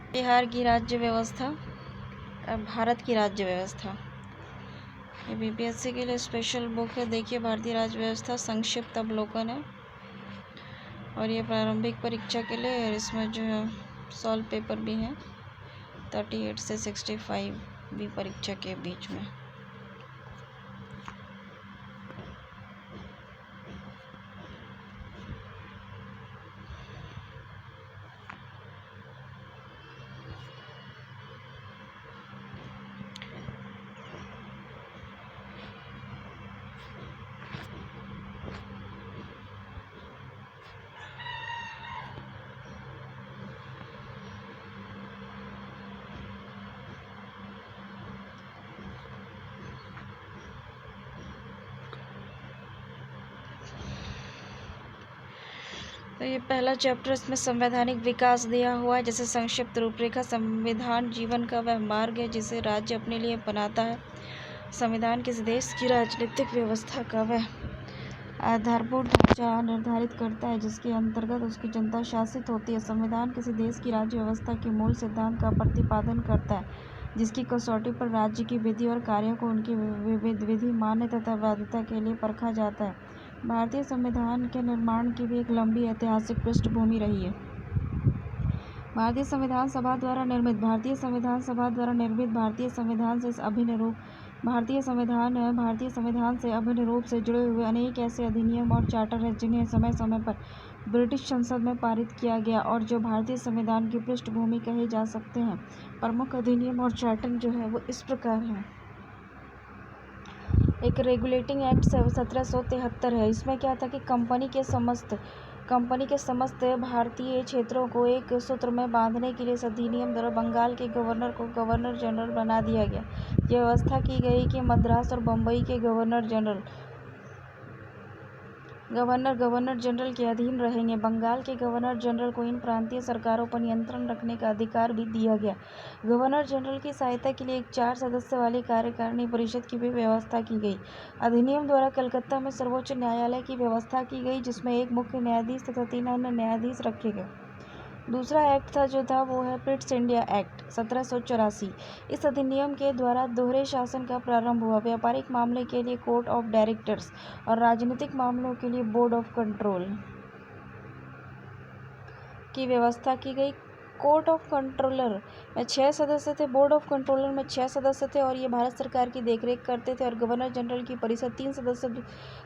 बिहार की राज्य व्यवस्था, भारत की राज्य व्यवस्था। ये बीपीएससी के लिए स्पेशल बुक है। देखिए, भारतीय राज्य व्यवस्था संक्षिप्त अवलोकन है और ये प्रारंभिक परीक्षा के लिए, और इसमें जो है सॉल्व पेपर भी हैं 38 से 65 भी परीक्षा के बीच में। तो ये पहला चैप्टर, इसमें संवैधानिक विकास दिया हुआ है। जैसे संक्षिप्त रूपरेखा, संविधान जीवन का वह मार्ग है जिसे राज्य अपने लिए बनाता है। संविधान किसी देश की राजनीतिक व्यवस्था का वह आधारभूत ढांचा निर्धारित करता है जिसके अंतर्गत उसकी जनता शासित होती है। संविधान किसी देश की राज्य व्यवस्था के मूल सिद्धांत का प्रतिपादन करता है जिसकी कसौटी पर राज्य की विधि और कार्यों को उनकी विधि मान्य तथा वैधता के लिए परखा जाता है। भारतीय संविधान के निर्माण की भी एक लंबी ऐतिहासिक पृष्ठभूमि रही है। भारतीय संविधान सभा द्वारा निर्मित भारतीय संविधान से अभिन्न रूप से जुड़े हुए अनेक ऐसे अधिनियम और चार्टर हैं जिन्हें समय समय पर ब्रिटिश संसद में पारित किया गया और जो भारतीय संविधान की पृष्ठभूमि कहे जा सकते हैं। प्रमुख अधिनियम और चार्टर जो है वो इस प्रकार हैं। एक रेगुलेटिंग एक्ट 1773 है। इसमें क्या था कि कंपनी के समस्त भारतीय क्षेत्रों को एक सूत्र में बांधने के लिए इस अधिनियम द्वारा बंगाल के गवर्नर को गवर्नर जनरल बना दिया गया। यह व्यवस्था की गई कि मद्रास और बम्बई के गवर्नर जनरल के अधीन रहेंगे। बंगाल के गवर्नर जनरल को इन प्रांतीय सरकारों पर नियंत्रण रखने का अधिकार भी दिया गया। गवर्नर जनरल की सहायता के लिए एक 4 सदस्य वाली कार्यकारिणी परिषद की भी व्यवस्था की गई। अधिनियम द्वारा कलकत्ता में सर्वोच्च न्यायालय की व्यवस्था की गई जिसमें एक मुख्य न्यायाधीश तथा 3 अन्य न्यायाधीश रखे गए। दूसरा एक्ट था वो है पिट्स इंडिया एक्ट 1784। इस अधिनियम के द्वारा दोहरे शासन का प्रारंभ हुआ। व्यापारिक मामले के लिए कोर्ट ऑफ डायरेक्टर्स और राजनीतिक मामलों के लिए बोर्ड ऑफ कंट्रोल की व्यवस्था की गई। कोर्ट ऑफ कंट्रोलर में 6 सदस्य थे, बोर्ड ऑफ कंट्रोलर में 6 सदस्य थे और ये भारत सरकार की देखरेख करते थे। और गवर्नर जनरल की परिषद 3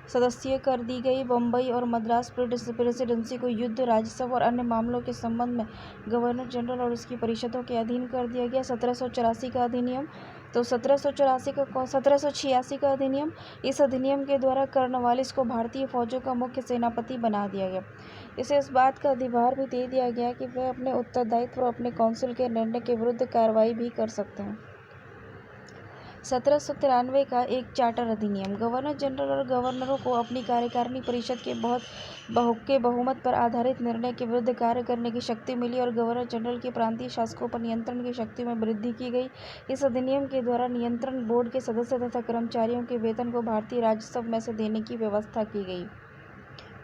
सदस्यीय कर दी गई। बम्बई और मद्रास प्रेसिडेंसी को युद्ध, राजस्व और अन्य मामलों के संबंध में गवर्नर जनरल और उसकी परिषदों के अधीन कर दिया गया। 1784 का अधिनियम, तो 1786 का अधिनियम, इस अधिनियम के द्वारा कर्नवालिस को भारतीय फौजों का मुख्य सेनापति बना दिया गया। इसे इस बात का अधिभार भी दे दिया गया कि वे अपने उत्तरदायित्व और अपने काउंसिल के निर्णय के विरुद्ध कार्रवाई भी कर सकते हैं। 1793 का एक चार्टर अधिनियम, गवर्नर जनरल और गवर्नरों को अपनी कार्यकारिणी परिषद के बहुमत पर आधारित निर्णय के विरुद्ध कार्य करने की शक्ति मिली और गवर्नर जनरल की प्रांतीय शासकों पर नियंत्रण की शक्ति में वृद्धि की गई। इस अधिनियम के द्वारा नियंत्रण बोर्ड के सदस्य तथा कर्मचारियों के वेतन को भारतीय राजस्व में से देने की व्यवस्था की गई।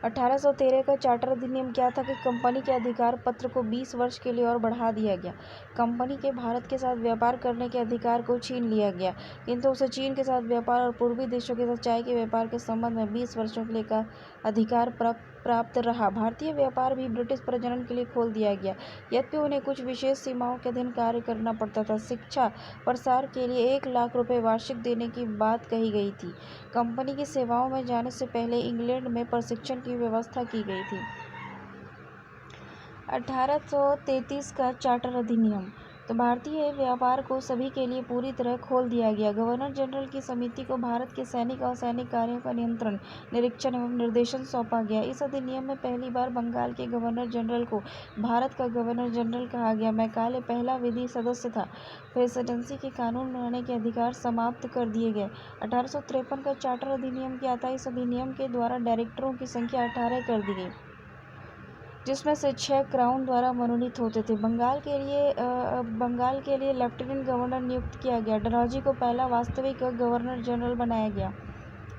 1813 का चार्टर अधिनियम क्या था कि कंपनी के अधिकार पत्र को 20 वर्ष के लिए और बढ़ा दिया गया। कंपनी के भारत के साथ व्यापार करने के अधिकार को छीन लिया गया, किंतु उसे चीन के साथ व्यापार और पूर्वी देशों के साथ चाय के व्यापार के संबंध में 20 वर्षों के लिए का अधिकार प्राप्त रहा। भारतीय व्यापार भी ब्रिटिश प्रजनन के लिए खोल दिया गया, यद्यपि उन्हें कुछ विशेष सीमाओं के अधीन कार्य करना पड़ता था। शिक्षा प्रसार के लिए 1 लाख रुपए वार्षिक देने की बात कही गई थी। कंपनी की सेवाओं में जाने से पहले इंग्लैंड में प्रशिक्षण की व्यवस्था की गई थी। 1833 का चार्टर अधिनियम, तो भारतीय व्यापार को सभी के लिए पूरी तरह खोल दिया गया। गवर्नर जनरल की समिति को भारत के सैनिक और असैनिक कार्यों का नियंत्रण, निरीक्षण एवं निर्देशन सौंपा गया। इस अधिनियम में पहली बार बंगाल के गवर्नर जनरल को भारत का गवर्नर जनरल कहा गया। मैकाले पहला विधि सदस्य था। प्रेसिडेंसी के कानून बनाने के अधिकार समाप्त कर दिए गए। 1853 का चार्टर अधिनियम क्या था? इस अधिनियम के द्वारा डायरेक्टरों की संख्या 18 कर दी गई, जिसमें से 6 क्राउन द्वारा मनोनीत होते थे। बंगाल के लिए लेफ्टिनेंट गवर्नर नियुक्त किया गया। डलहौजी को पहला वास्तविक गवर्नर जनरल बनाया गया।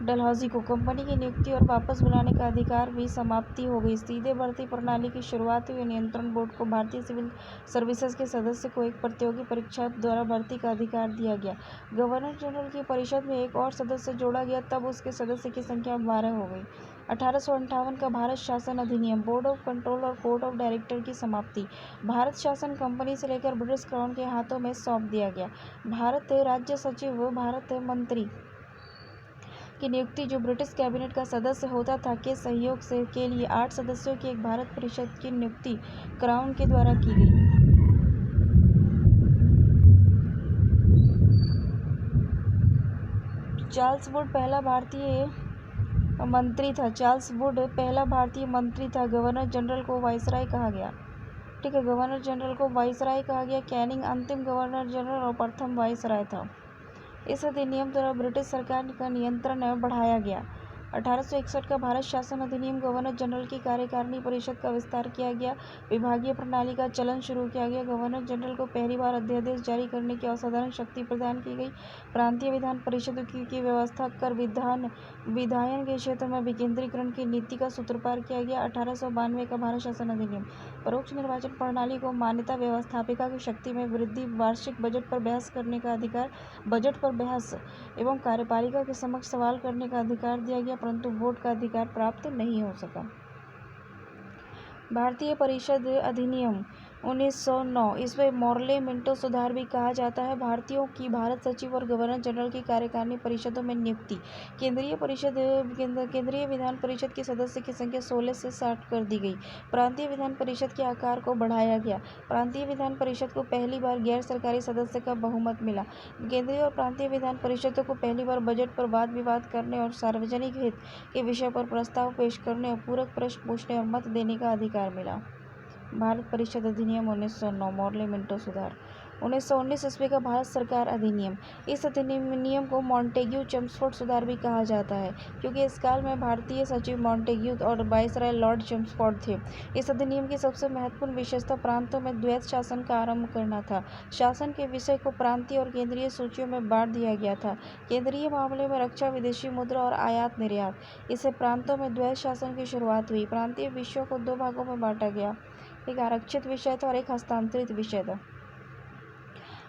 डलहौजी को कंपनी की नियुक्ति और वापस बुलाने का अधिकार भी समाप्ति हो गई। सीधे भर्ती प्रणाली की शुरुआत हुई। नियंत्रण बोर्ड को भारतीय सिविल सर्विसेज के सदस्य को एक प्रतियोगी परीक्षा द्वारा भर्ती का अधिकार दिया गया। गवर्नर जनरल की परिषद में एक और सदस्य जोड़ा गया, तब उसके सदस्य की संख्या 12 हो गई। 1858 का भारत शासन अधिनियम, बोर्ड ऑफ कंट्रोल और कोर्ट ऑफ डायरेक्टर की समाप्ति। भारत शासन कंपनी से लेकर ब्रिटिश क्राउन के हाथों में सौंप दिया गया। भारत राज्य सचिव, भारत मंत्री की नियुक्ति, जो ब्रिटिश कैबिनेट का सदस्य होता था, के सहयोग से के लिए 8 सदस्यों की एक भारत परिषद की नियुक्ति क्राउन के द्वारा की गई। चार्ल्स वुड पहला भारतीय मंत्री था। गवर्नर जनरल को वाइसराय कहा गया। ठीक है, गवर्नर जनरल को वाइसराय कहा गया। कैनिंग अंतिम गवर्नर जनरल और प्रथम वाइसराय था। इस अधिनियम द्वारा ब्रिटिश सरकार का नियंत्रण बढ़ाया गया। 1861 का भारत शासन अधिनियम, गवर्नर जनरल की कार्यकारिणी परिषद का विस्तार किया गया। विभागीय प्रणाली का चलन शुरू किया गया। गवर्नर जनरल को पहली बार अध्यादेश जारी करने की असाधारण शक्ति प्रदान की गई। प्रांतीय विधान परिषदों की व्यवस्था कर विधायन के क्षेत्र में विकेंद्रीकरण की नीति का सूत्रपात किया गया। 1892 का भारत शासन अधिनियम, परोक्ष निर्वाचन प्रणाली को मान्यता, व्यवस्थापिका की शक्ति में वृद्धि, वार्षिक बजट पर बहस करने का अधिकार, बजट पर बहस एवं कार्यपालिका के समक्ष सवाल करने का अधिकार दिया गया, परंतु वोट का अधिकार प्राप्त नहीं हो सका। भारतीय परिषद अधिनियम 1909, इसमें मॉर्ले मिंटो सुधार भी कहा जाता है। भारतीयों की भारत सचिव और गवर्नर जनरल की कार्यकारिणी परिषदों में नियुक्ति। केंद्रीय विधान परिषद के सदस्य की संख्या 16 से 60 कर दी गई। प्रांतीय विधान परिषद के आकार को बढ़ाया गया। प्रांतीय विधान परिषद को पहली बार गैर सरकारी सदस्य का बहुमत मिला। केंद्रीय और प्रांतीय विधान परिषदों को पहली बार बजट पर वाद विवाद करने और सार्वजनिक हित के विषय पर प्रस्ताव पेश करने और पूरक प्रश्न पूछने और मत देने का अधिकार मिला। भारत परिषद अधिनियम 1909, मॉर्ले मिंटो सुधार। 1919 ईस्वी का भारत सरकार अधिनियम। इस अधिनियम को मॉन्टेग्यू चेम्सफोर्ड सुधार भी कहा जाता है, क्योंकि इस काल में भारतीय सचिव मॉन्टेग्यू और वाइसराय लॉर्ड चेम्सफोर्ड थे। इस अधिनियम की सबसे महत्वपूर्ण विशेषता प्रांतों में द्वैत शासन का आरंभ करना था। शासन के विषय को प्रांतीय और केंद्रीय सूचियों में बांट दिया गया था। केंद्रीय मामले में रक्षा, विदेशी मुद्रा और आयात निर्यात। इससे प्रांतों में द्वैत शासन की शुरुआत हुई। प्रांतीय विषयों को 2 भागों में बांटा गया, एक आरक्षित विषय था और एक हस्तांतरित विषय था।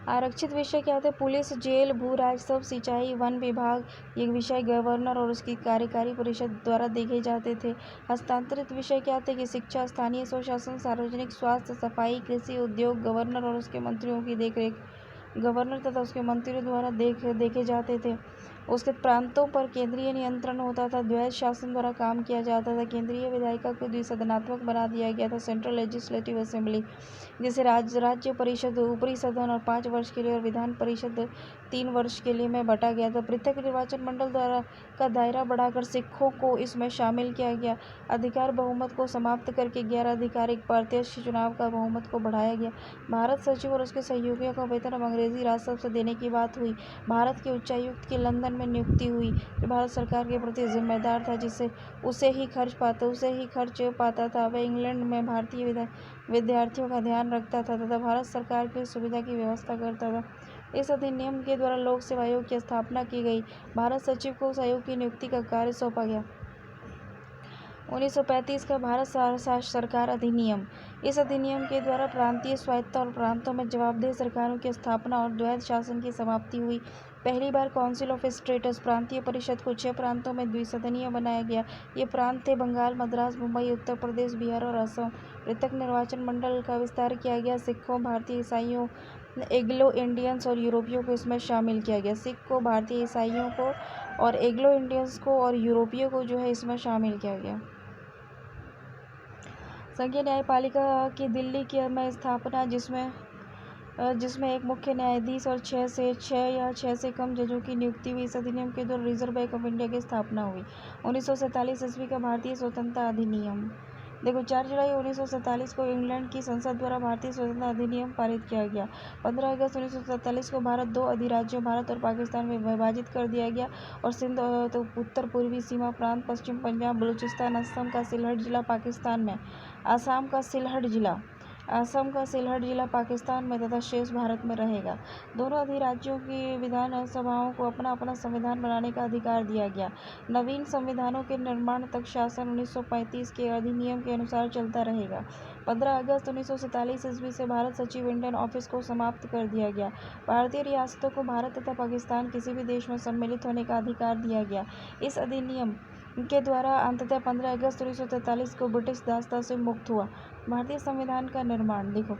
आरक्षित विषय क्या थे? पुलिस, जेल, भू राजस्व, सिंचाई, वन विभाग। ये विषय गवर्नर और उसकी कार्यकारी परिषद द्वारा देखे जाते थे। हस्तांतरित विषय क्या थे? कि शिक्षा, स्थानीय स्वशासन, सार्वजनिक स्वास्थ्य, सफाई, कृषि, उद्योग। गवर्नर और उसके मंत्रियों की देखरेख, गवर्नर तथा उसके मंत्रियों द्वारा देखे जाते थे। उसके प्रांतों पर केंद्रीय नियंत्रण होता था। द्वैत शासन द्वारा काम किया जाता था। केंद्रीय विधायिका को द्विसदनात्मक बना दिया गया था, सेंट्रल लेजिस्लेटिव असेंबली, जिसे राज्य परिषद, ऊपरी सदन और 5 वर्ष के लिए और विधान परिषद 3 वर्ष के लिए में बटा गया था। पृथक निर्वाचन मंडल द्वारा का दायरा बढ़ाकर सिखों को इसमें शामिल किया गया। अधिकार बहुमत को समाप्त करके गैर आधिकारिक प्रत्यक्ष चुनाव का बहुमत को बढ़ाया गया। भारत सचिव और उसके सहयोगियों को वेतन अब अंग्रेजी राजस्व से देने की बात हुई। भारत के उच्चायुक्त की लंदन में नियुक्ति हुई, जो भारत सरकार के प्रति जिम्मेदार था, जिससे उसे ही खर्च पाता था। वह इंग्लैंड में भारतीय विद्यार्थियों का ध्यान रखता था तथा भारत सरकार की सुविधा की व्यवस्था करता था। इस अधिनियम के द्वारा लोक सेवा आयोग की स्थापना की गई। भारत सचिव को उस आयोग की नियुक्ति का कार्य सौंपा गया। 1935 का भारत सरकार अधिनियम। इस अधिनियम के द्वारा प्रांतीय स्वायत्तता और प्रांतों में जवाबदेह सरकारों की स्थापना और द्वैत शासन की समाप्ति हुई। पहली बार काउंसिल ऑफ स्टेट्स, प्रांतीय परिषद को 6 प्रांतों में द्विसदनीय बनाया गया। ये प्रांत थे बंगाल, मद्रास, मुंबई, उत्तर प्रदेश, बिहार और असम। पृथक निर्वाचन मंडल का विस्तार किया गया। सिखों, भारतीय ईसाइयों, एंग्लो इंडियंस और यूरोपियों को इसमें शामिल किया गया। सिख को, भारतीय ईसाइयों को और एंग्लो इंडियंस को और यूरोपियों को जो है इसमें शामिल किया गया। संघीय न्यायपालिका की दिल्ली की में स्थापना, जिसमें एक मुख्य न्यायाधीश और 6 से कम जजों की नियुक्ति हुई। इस अधिनियम के द्वारा रिजर्व बैंक ऑफ इंडिया की स्थापना हुई। 1947 ईस्वी का भारतीय स्वतंत्रता अधिनियम। देखो, 4 जुलाई 1947 को इंग्लैंड की संसद द्वारा भारतीय स्वतंत्रता अधिनियम पारित किया गया। 15 अगस्त 1947 को भारत 2 अधिराज्यों, भारत और पाकिस्तान में विभाजित कर दिया गया और सिंध तो उत्तर पूर्वी सीमा प्रांत, पश्चिम पंजाब, बलूचिस्तान, असम का सिलहट जिला पाकिस्तान में, आसाम का सिलहट जिला असम का सिलहट जिला पाकिस्तान में तथा शेष भारत में रहेगा। दोनों अधिराज्यों की विधान सभाओं को अपना अपना संविधान बनाने का अधिकार दिया गया। नवीन संविधानों के निर्माण तक शासन 1935 के अधिनियम के अनुसार चलता रहेगा। 15 अगस्त 1947 ईस्वी से भारत सचिव इंडियन ऑफिस को समाप्त कर दिया गया। भारतीय रियासतों को भारत तथा पाकिस्तान किसी भी देश में सम्मिलित होने का अधिकार दिया गया। इस अधिनियम के द्वारा अंततः 15 अगस्त 1943 को ब्रिटिश दासता से मुक्त हुआ। भारतीय संविधान का निर्माण देखो।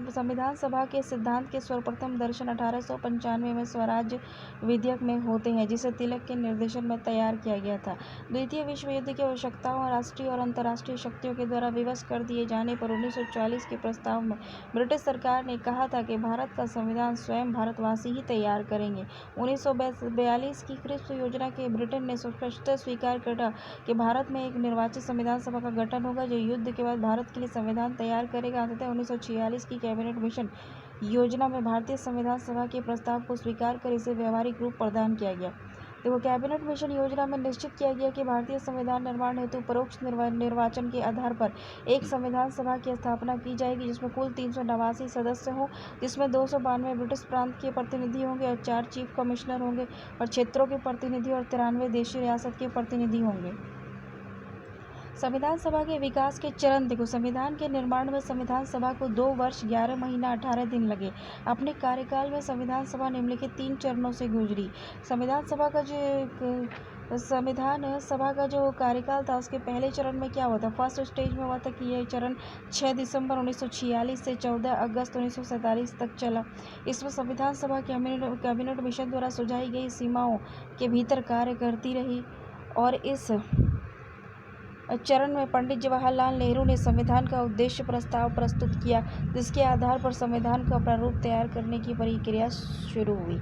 संविधान सभा के सिद्धांत के सर्वप्रथम दर्शन 1895 में स्वराज विधेयक में होते हैं, जिसे तिलक के निर्देशन में तैयार किया गया था। द्वितीय विश्व युद्ध की आवश्यकताओं और राष्ट्रीय और अंतर्राष्ट्रीय शक्तियों के द्वारा विवश कर दिए जाने पर 1940 के प्रस्ताव में ब्रिटिश सरकार ने कहा था कि भारत का संविधान स्वयं भारतवासी ही तैयार करेंगे। 1942 की क्रिप्स योजना के ब्रिटेन ने स्पष्ट स्वीकार किया कि भारत में एक निर्वाचित संविधान सभा का गठन होगा, जो युद्ध के बाद भारत के लिए संविधान तैयार करेगा। अंततः 1946 की कैबिनेट मिशन योजना में भारतीय संविधान सभा के प्रस्ताव को स्वीकार कर इसे व्यवहारिक रूप प्रदान किया गया। देखो, कैबिनेट मिशन योजना में निश्चित किया गया कि भारतीय संविधान निर्माण हेतु परोक्ष निर्वाचन के आधार पर एक संविधान सभा की स्थापना की जाएगी, जिसमें कुल 389 सदस्य हों, जिसमें 292 ब्रिटिश प्रांत के प्रतिनिधि होंगे और 4 चीफ कमिश्नर होंगे और क्षेत्रों के प्रतिनिधि और 93 देशी रियासत के प्रतिनिधि होंगे। संविधान सभा के विकास के चरण देखो। संविधान के निर्माण में संविधान सभा को 2 वर्ष 11 महीना 18 दिन लगे। अपने कार्यकाल में संविधान सभा निम्नलिखित 3 चरणों से गुजरी। संविधान सभा का जो कार्यकाल था, उसके पहले चरण में क्या हुआ था? फर्स्ट स्टेज में हुआ था कि यह चरण 6 दिसंबर 1946 से 14 अगस्त 1947 तक चला। इसमें संविधान सभा कैबिनेट मिशन द्वारा सुझाई गई सीमाओं के भीतर कार्य करती रही और इस चरण में पंडित जवाहरलाल नेहरू ने संविधान का उद्देश्य प्रस्ताव प्रस्तुत किया, जिसके आधार पर संविधान का प्रारूप तैयार करने की प्रक्रिया शुरू हुई।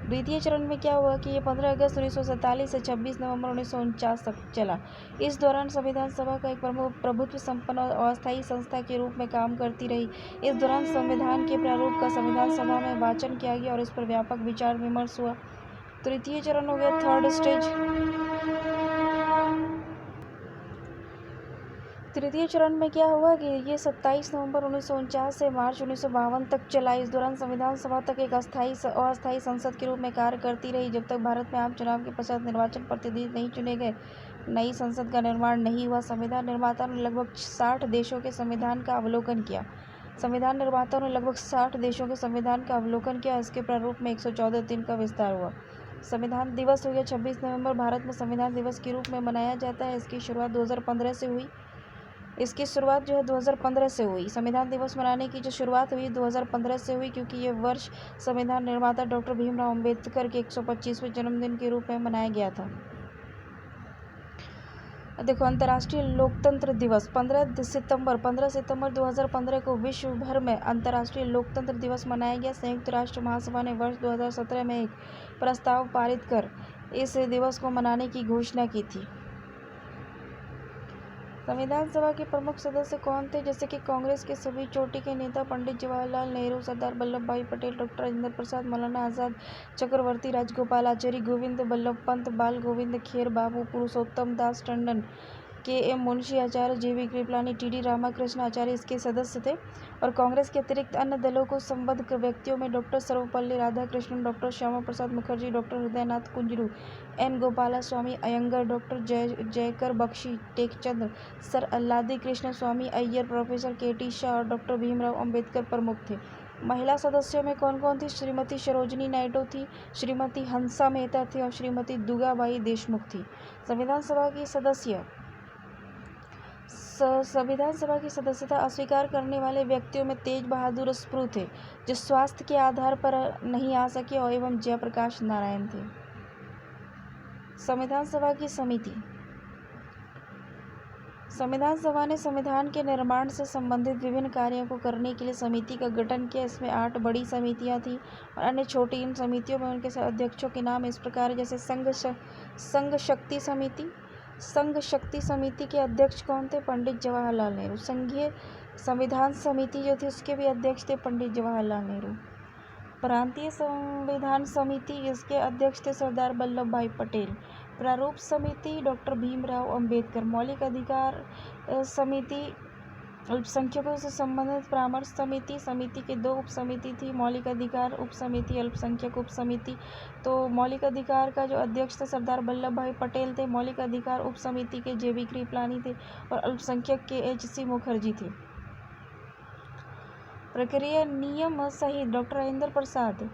द्वितीय चरण में क्या हुआ कि ये 15 अगस्त 1947 से 26 नवंबर 1949 तक चला। इस दौरान संविधान सभा का एक प्रभुत्व संपन्न और अस्थायी संस्था के रूप में काम करती रही। इस दौरान संविधान के प्रारूप का संविधान सभा में वाचन किया गया और इस पर व्यापक विचार विमर्श हुआ। तृतीय चरण हो गया, थर्ड स्टेज। तृतीय चरण में क्या हुआ कि ये 27 नवंबर 1949 से मार्च 1952 तक चला। इस दौरान संविधान सभा तक एक अस्थायी संसद के रूप में कार्य करती रही, जब तक भारत में आम चुनाव के पश्चात निर्वाचन प्रतिनिधि नहीं चुने गए, नई संसद का निर्माण नहीं हुआ। संविधान निर्माताओं ने लगभग 60 देशों के संविधान का अवलोकन किया। इसके प्रारूप में 114 दिन का विस्तार हुआ। संविधान दिवस हो गया 26 नवंबर भारत में संविधान दिवस के रूप में मनाया जाता है। इसकी शुरुआत 2015 से हुई। 2015 से हुई। संविधान दिवस मनाने की जो शुरुआत हुई 2015 से हुई, क्योंकि ये वर्ष संविधान निर्माता डॉक्टर भीमराव अंबेडकर के 125वें जन्मदिन के रूप में मनाया गया था। देखो, अंतर्राष्ट्रीय लोकतंत्र दिवस 15 सितंबर 2015 को विश्व भर में अंतर्राष्ट्रीय लोकतंत्र दिवस मनाया गया। संयुक्त राष्ट्र महासभा ने वर्ष 2017 में एक प्रस्ताव पारित कर इस दिवस को मनाने की घोषणा की थी। संविधान सभा के प्रमुख सदस्य कौन थे? जैसे कि कांग्रेस के सभी चोटी के नेता पंडित जवाहरलाल नेहरू, सरदार वल्लभ भाई पटेल, डॉक्टर राजेंद्र प्रसाद, मौलाना आजाद, चक्रवर्ती राजगोपालाचारी, गोविंद बल्लभ पंत, बाल गोविंद खेर, बाबू पुरुषोत्तम दास टंडन, के.एम. मुंशी आचार्य, जी.वी. कृपलानी, टी.डी. रामाकृष्ण आचार्य इसके सदस्य थे। और कांग्रेस के अतिरिक्त अन्य दलों को संबद्ध व्यक्तियों में doctor Sarvepalli Radhakrishnan, doctor Shyama Prasad Mukherjee, doctor Hridaynath Kunzru, N. Gopalaswami Ayyangar, doctor Jayakar Bakshi Tekchand, sir Alladi Krishna Swami Ayyar, professor K T. Shah और डॉक्टर भीमराव अंबेडकर प्रमुख थे। महिला सदस्यों में कौन कौन थी? श्रीमती सरोजिनी नायडू थी, श्रीमती हंसा मेहता थी और श्रीमती दुगाबाई देशमुख थी। संविधान सभा की सदस्यता अस्वीकार करने वाले व्यक्तियों में तेज बहादुर स्प्रू थे, जो स्वास्थ्य के आधार पर नहीं आ सके, और एवं जयप्रकाश नारायण थे। संविधान सभा की समिति। संविधान सभा ने संविधान के निर्माण से संबंधित विभिन्न कार्यों को करने के लिए समिति का गठन किया। इसमें 8 बड़ी समितियां थीं और अन्य छोटी। इन समितियों में उनके अध्यक्षों के नाम इस प्रकार है, जैसे संघ शक्ति समिति के अध्यक्ष कौन थे? पंडित जवाहरलाल नेहरू। संघीय संविधान समिति जो थी, उसके भी अध्यक्ष थे पंडित जवाहरलाल नेहरू। प्रांतीय संविधान समिति, इसके अध्यक्ष थे सरदार वल्लभ भाई पटेल। प्रारूप समिति डॉक्टर भीमराव अंबेडकर। मौलिक अधिकार समिति अल्पसंख्यकों से संबंधित परामर्श समिति। समिति के 2 उप समिति थी, मौलिक अधिकार उप समिति, अल्पसंख्यक उप समिति। तो मौलिक अधिकार का जो अध्यक्ष थे सरदार वल्लभ भाई पटेल थे, मौलिक अधिकार उप समिति के JB कृपलानी थे और अल्पसंख्यक के HC मुखर्जी थे। प्रक्रिया नियम सहित डॉक्टर राजेंद्र प्रसाद।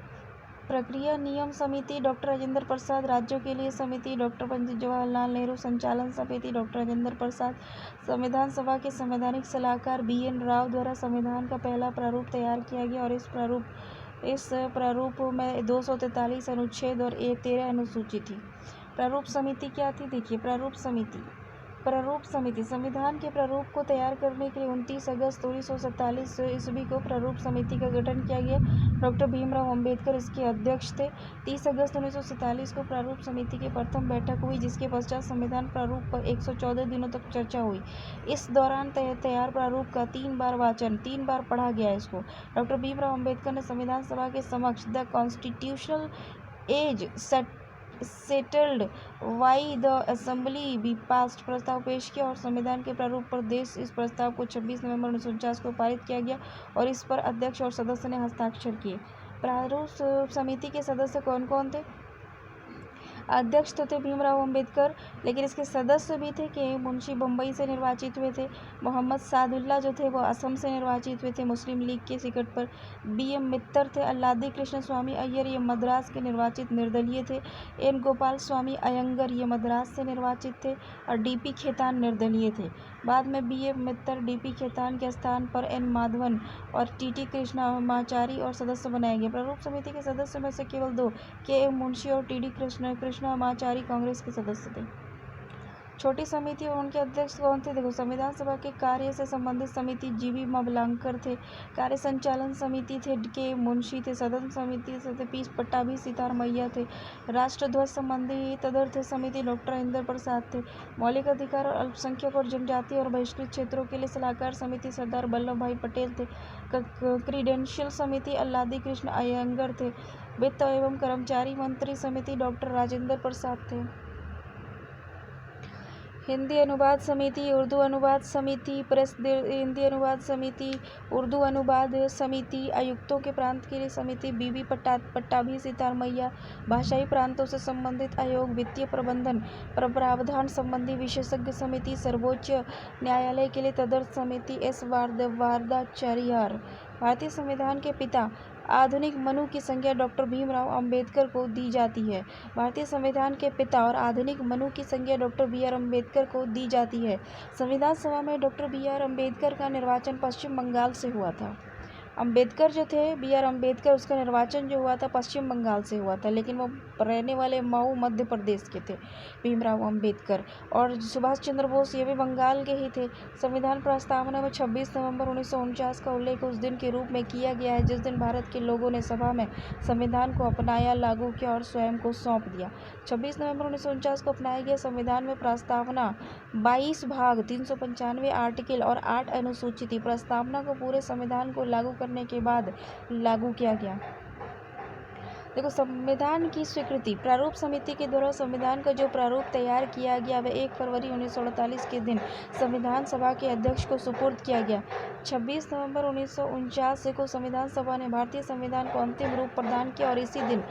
प्रक्रिया नियम समिति डॉक्टर राजेंद्र प्रसाद। राज्यों के लिए समिति डॉक्टर पंडित जवाहरलाल नेहरू। संचालन समिति डॉक्टर राजेंद्र प्रसाद। संविधान सभा के संवैधानिक सलाहकार BN राव द्वारा संविधान का पहला प्रारूप तैयार किया गया और इस प्रारूप में 243 अनुच्छेद और 13 अनुसूची थी। प्रारूप समिति क्या थी? देखिए, प्रारूप समिति संविधान के प्रारूप को तैयार करने के लिए 29 अगस्त 1947 ईस्वी को प्रारूप समिति का गठन किया गया। डॉक्टर भीमराव अंबेडकर इसके अध्यक्ष थे। 30 अगस्त 1947 को प्रारूप समिति की प्रथम बैठक हुई, जिसके पश्चात संविधान प्रारूप पर 114 दिनों तक चर्चा हुई। इस दौरान तैयार प्रारूप का 3 बार वाचन, 3 बार पढ़ा गया इसको। डॉक्टर भीमराव अंबेडकर ने संविधान सभा के समक्ष the constitutional as settled by the assembly be passed प्रस्ताव पेश किया और संविधान के प्रारूप पर इस प्रस्ताव को 26 नवंबर 1949 को पारित किया गया और इस पर अध्यक्ष और सदस्य ने हस्ताक्षर किए। प्रारूप समिति के सदस्य कौन कौन थे? अध्यक्ष तो थे भीमराव अंबेडकर, लेकिन इसके सदस्य भी थे के मुंशी बम्बई से निर्वाचित हुए थे। मोहम्मद सादुल्ला जो थे वो असम से निर्वाचित हुए थे मुस्लिम लीग के टिकट पर। BM मित्तर थे। अल्लादी कृष्ण स्वामी अय्यर ये मद्रास के निर्वाचित निर्दलीय थे। N गोपाल स्वामी अयंगर ये मद्रास से निर्वाचित थे और DP खेतान निर्दलीय थे। बाद में BM मित्तर, DP खेतान के स्थान पर N माधवन और TT कृष्णामाचारी और सदस्य बनाए गए। प्रारूप समिति के सदस्यों में से केवल 2 KM मुंशी और TD कृष्णामाचारी कांग्रेस के सदस्य थे। छोटी समिति और उनके अध्यक्ष कौन थे? देखो, संविधान सभा के कार्य से संबंधित समिति GV मावलंकर थे। कार्य संचालन समिति थे के मुंशी थे। सदन समिति से P पट्टाभी सितारमैया थे। राष्ट्रध्वज संबंधी तदर्थ समिति डॉक्टर राजेंद्र प्रसाद थे। मौलिक अधिकार और अल्पसंख्यक और जनजातीय और बहिष्कृत क्षेत्रों के लिए सलाहकार समिति सरदार वल्लभ भाई पटेल थे। क्रीडेंशियल समिति अल्लादी कृष्ण अयंगर थे। वित्त एवं कर्मचारी मंत्री समिति डॉक्टर राजेंद्र प्रसाद थे। हिंदी अनुवाद समिति, उर्दू अनुवाद समिति, प्रेस हिंदी अनुवाद समिति, उर्दू अनुवाद समिति, आयुक्तों के प्रांत के लिए समिति BB पट्टाभी सितारमैया, भाषाई प्रांतों से संबंधित आयोग, वित्तीय प्रबंधन प्रावधान संबंधी विशेषज्ञ समिति, सर्वोच्च न्यायालय के लिए तदर्थ समिति S वारदाचार्य। भारतीय संविधान के पिता आधुनिक मनु की संज्ञा डॉक्टर भीमराव अंबेडकर को दी जाती है। भारतीय संविधान के पिता और आधुनिक मनु की संज्ञा डॉक्टर BR अंबेडकर को दी जाती है। संविधान सभा में डॉक्टर BR अंबेडकर का निर्वाचन पश्चिम बंगाल से हुआ था। अंबेडकर जो थे BR अंबेडकर, उसका निर्वाचन जो हुआ था पश्चिम बंगाल से हुआ था, लेकिन वो रहने वाले मऊ मध्य प्रदेश के थे भीमराव अंबेडकर। और सुभाष चंद्र बोस ये भी बंगाल के ही थे। संविधान प्रस्तावना में 26 नवंबर 1949 का उल्लेख उस दिन के रूप में किया गया है जिस दिन भारत के लोगों ने सभा में संविधान को अपनाया, लागू किया और स्वयं को सौंप दिया। 26 नवंबर 1949 को अपनाए गए संविधान में प्रस्तावना 22 भाग, 395 आर्टिकल और 8 अनुसूची थी। प्रस्तावना को पूरे संविधान को लागू करने के बाद लागू किया गया। देखो, संविधान की स्वीकृति। प्रारूप समिति के द्वारा संविधान का जो प्रारूप तैयार किया गया वह 1 फरवरी 1948 के दिन संविधान सभा के अध्यक्ष को सुपुर्द किया गया। 26 नवंबर 1949 को संविधान सभा ने भारतीय संविधान को अंतिम रूप प्रदान किया और इसी दिन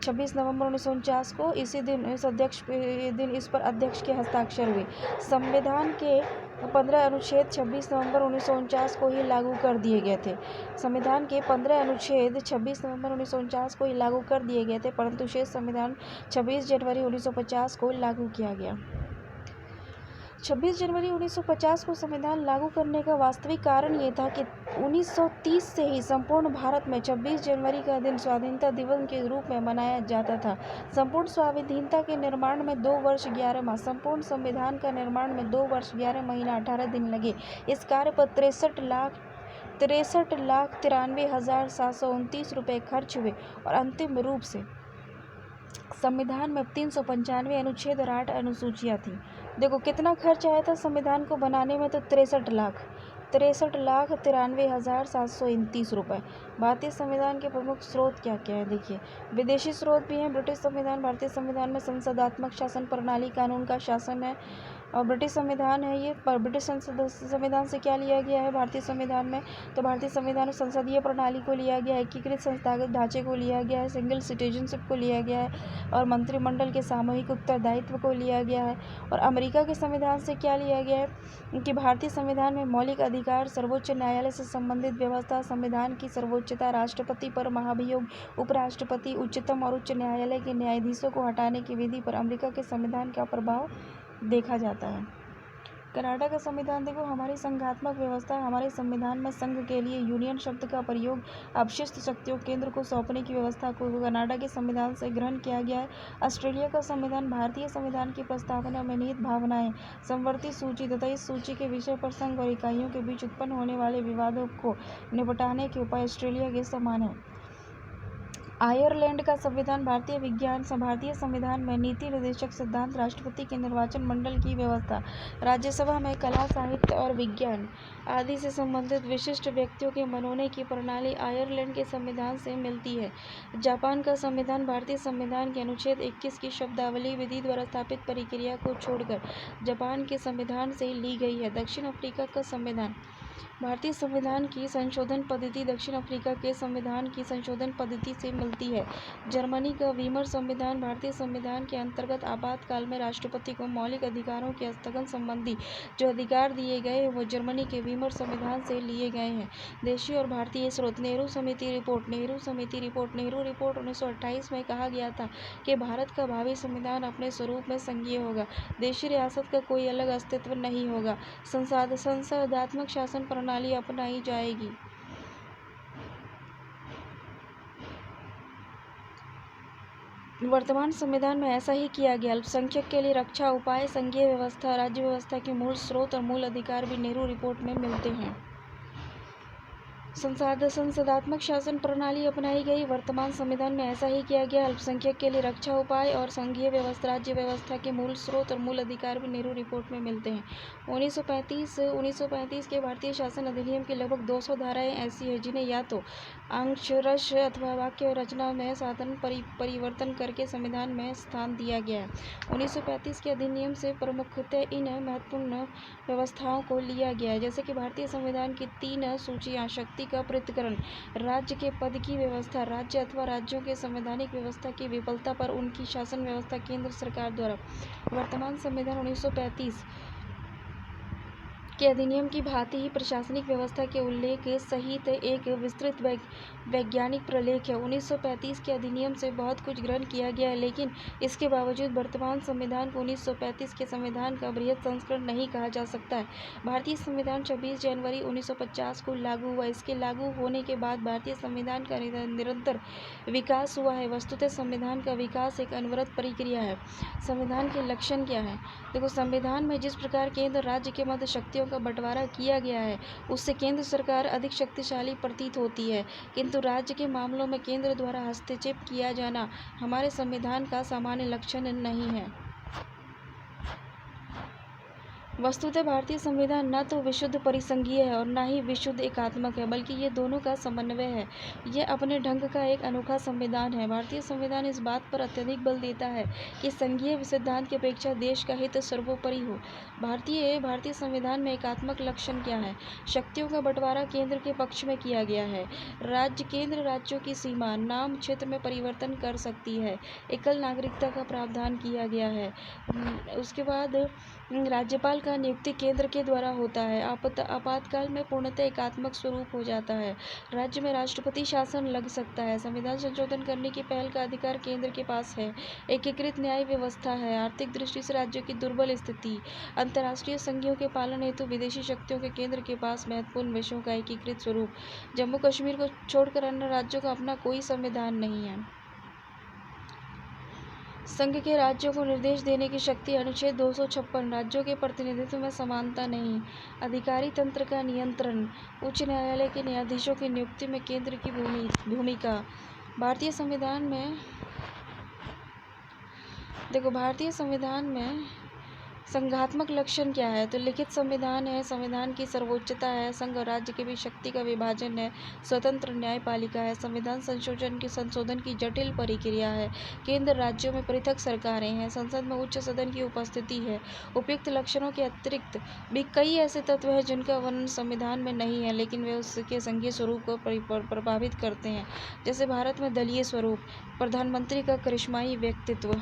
26 नवंबर 1949 को इस पर अध्यक्ष के हस्ताक्षर हुए। संविधान के 15 अनुच्छेद 26 नवंबर 1949 को ही लागू कर दिए गए थे। संविधान के 15 अनुच्छेद 26 नवंबर 1949 को ही लागू कर दिए गए थे, परंतु शेष संविधान 26 जनवरी 1950 को लागू किया गया। 26 जनवरी 1950 को संविधान लागू करने का वास्तविक कारण ये था कि 1930 से ही संपूर्ण भारत में 26 जनवरी का दिन स्वाधीनता दिवस के रूप में मनाया जाता था। संपूर्ण स्वाधीनता के निर्माण में 2 वर्ष 11 माह, संपूर्ण संविधान का निर्माण में 2 वर्ष 11 महीना 18 दिन लगे। इस कार्य पर 63,93,729 रुपये खर्च हुए और अंतिम रूप से संविधान में 395 अनुच्छेद और 8 अनुसूचियाँ थीं। देखो कितना खर्च आया था संविधान को बनाने में, तो 63 लाख। ₹63,93,729 भारतीय संविधान के प्रमुख स्रोत क्या क्या है देखिए। विदेशी स्रोत भी हैं। ब्रिटिश संविधान। भारतीय संविधान में संसदात्मक शासन प्रणाली कानून का शासन है और ब्रिटिश संविधान है ये। पर ब्रिटिश संविधान से क्या लिया गया है भारतीय संविधान में, तो भारतीय संविधान में संसदीय प्रणाली को लिया गया है, एकीकृत संस्थागत ढांचे को लिया गया है, सिंगल सिटीजनशिप को लिया गया है और मंत्रिमंडल के सामूहिक उत्तरदायित्व को लिया गया है। और अमेरिका के संविधान से क्या लिया गया है कि भारतीय संविधान में मौलिक अधिकार, सर्वोच्च न्यायालय से संबंधित व्यवस्था, संविधान की सर्वोच्चता, राष्ट्रपति पर महाभियोग, उपराष्ट्रपति, उच्चतम और उच्च न्यायालय के न्यायाधीशों को हटाने की विधि पर अमेरिका के संविधान का प्रभाव देखा जाता है। कनाडा का संविधान देखो, हमारी संघात्मक व्यवस्था, हमारे संविधान में संघ के लिए यूनियन शब्द का प्रयोग अपशिष्ट शक्तियों केंद्र को सौंपने की व्यवस्था को कनाडा के संविधान से ग्रहण किया गया है। ऑस्ट्रेलिया का संविधान भारतीय संविधान की प्रस्तावना में निहित भावनाएं, समवर्ती सूची तथा इस सूची के विषय पर संघ और इकाइयों के बीच उत्पन्न होने वाले विवादों को निपटाने के उपाय ऑस्ट्रेलिया के समान है। आयरलैंड का संविधान भारतीय संविधान में नीति निर्देशक सिद्धांत, राष्ट्रपति के निर्वाचन मंडल की व्यवस्था, राज्यसभा में कला, साहित्य और विज्ञान आदि से संबंधित विशिष्ट व्यक्तियों के मनोनयन की प्रणाली आयरलैंड के संविधान से मिलती है। जापान का संविधान भारतीय संविधान के अनुच्छेद 21 की शब्दावली विधि द्वारा स्थापित प्रक्रिया को छोड़कर जापान के संविधान से ली गई है। दक्षिण अफ्रीका का संविधान भारतीय संविधान की संशोधन पद्धति दक्षिण अफ्रीका के संविधान की संशोधन पद्धति से मिलती है। जर्मनी का वीमर संविधान भारतीय संविधान के अंतर्गत आपातकाल में राष्ट्रपति को मौलिक अधिकारों के स्थगन संबंधी जो अधिकार दिए गए हैं वो जर्मनी के वीमर संविधान से लिए गए हैं। देशी और भारतीय स्रोत। नेहरू समिति रिपोर्ट। नेहरू रिपोर्ट 1928 में कहा गया था कि भारत का भावी संविधान अपने स्वरूप में संघीय होगा। देशी रियासत का कोई अलग अस्तित्व नहीं होगा। संसदात्मक शासन प्रणाली अपनाई जाएगी। वर्तमान संविधान में ऐसा ही किया गया। अल्पसंख्यक के लिए रक्षा उपाय, संघीय व्यवस्था, राज्य व्यवस्था के मूल स्रोत और मूल अधिकार भी नेहरू रिपोर्ट में मिलते हैं। संसदात्मक शासन प्रणाली अपनाई गई। वर्तमान संविधान में ऐसा ही किया गया। अल्पसंख्यक के लिए रक्षा उपाय और संघीय व्यवस्था, राज्य व्यवस्था के मूल स्रोत और मूल अधिकार भी नेहरू रिपोर्ट में मिलते हैं। 1935 के भारतीय शासन अधिनियम की लगभग 200 धाराएं ऐसी हैं जिन्हें या तो अक्षरश अथवा वाक्य रचना में साधारण परिवर्तन करके संविधान में स्थान दिया गया है। 1935 के अधिनियम से प्रमुखतः इन महत्वपूर्ण व्यवस्थाओं को लिया गया है, जैसे कि भारतीय संविधान की 3 सूचियां, शक्ति का पृथक्करण, राज्य के पद की व्यवस्था, राज्य अथवा राज्यों के संवैधानिक व्यवस्था की विफलता पर उनकी शासन व्यवस्था केंद्र सरकार द्वारा। वर्तमान संविधान 1935 के अधिनियम की भांति ही प्रशासनिक व्यवस्था के उल्लेख सहित एक विस्तृत वैज्ञानिक प्रलेख है। 1935 के अधिनियम से बहुत कुछ ग्रहण किया गया है, लेकिन इसके बावजूद वर्तमान संविधान को 1935 के संविधान का बृहत संस्करण नहीं कहा जा सकता है। भारतीय संविधान 26 जनवरी 1950 को लागू हुआ। इसके लागू होने के बाद भारतीय संविधान का निरंतर विकास हुआ है। वस्तुतः संविधान का विकास एक अनवरत प्रक्रिया है। संविधान के लक्षण क्या है? देखो, संविधान में जिस प्रकार केंद्र राज्य के मध्य शक्तियों का बंटवारा किया गया है उससे केंद्र सरकार अधिक शक्तिशाली प्रतीत होती है, किंतु राज्य के मामलों में केंद्र द्वारा हस्तक्षेप किया जाना हमारे संविधान का सामान्य लक्षण नहीं है। वस्तुतः भारतीय संविधान न तो विशुद्ध परिसंघीय है और न ही विशुद्ध एकात्मक है, बल्कि ये दोनों का समन्वय है। यह अपने ढंग का एक अनोखा संविधान है। भारतीय संविधान इस बात पर अत्यधिक बल देता है कि संघीय सिद्धांत की अपेक्षा देश का हित सर्वोपरि हो। भारतीय संविधान में एकात्मक लक्षण क्या है? शक्तियों का बंटवारा केंद्र के पक्ष में किया गया है। केंद्र राज्यों की सीमा, नाम, क्षेत्र में परिवर्तन कर सकती है। एकल नागरिकता का प्रावधान किया गया है। उसके बाद राज्यपाल का नियुक्ति केंद्र के द्वारा होता है। आपातकाल में पूर्णतः एकात्मक स्वरूप हो जाता है। राज्य में राष्ट्रपति शासन लग सकता है। संविधान संशोधन करने की पहल का अधिकार केंद्र के पास है। एकीकृत न्याय व्यवस्था है। आर्थिक दृष्टि से राज्यों की दुर्बल स्थिति, अंतर्राष्ट्रीय संधियों के पालन हेतु विदेशी शक्तियों के केंद्र के पास महत्वपूर्ण विषयों का एकीकृत स्वरूप। जम्मू कश्मीर को छोड़कर अन्य राज्यों का अपना कोई संविधान नहीं है। संघ के राज्यों को निर्देश देने की शक्ति। अनुच्छेद 256 राज्यों के प्रतिनिधित्व में समानता नहीं। अधिकारी तंत्र का नियंत्रण। उच्च न्यायालय के न्यायाधीशों की नियुक्ति में केंद्र की भूमिका। भारतीय संविधान में संघात्मक लक्षण क्या है? तो लिखित संविधान है, संविधान की सर्वोच्चता है, संघ और राज्य के बीच शक्ति का विभाजन है, स्वतंत्र न्यायपालिका है, संविधान संशोधन की जटिल प्रक्रिया है, केंद्र राज्यों में पृथक सरकारें हैं, संसद में उच्च सदन की उपस्थिति है। उपयुक्त लक्षणों के अतिरिक्त भी कई ऐसे तत्व हैं जिनका वर्णन संविधान में नहीं है, लेकिन वे उसके संघीय स्वरूप को प्रभावित करते हैं। जैसे भारत में दलीय स्वरूप, प्रधानमंत्री का करिश्माई व्यक्तित्व,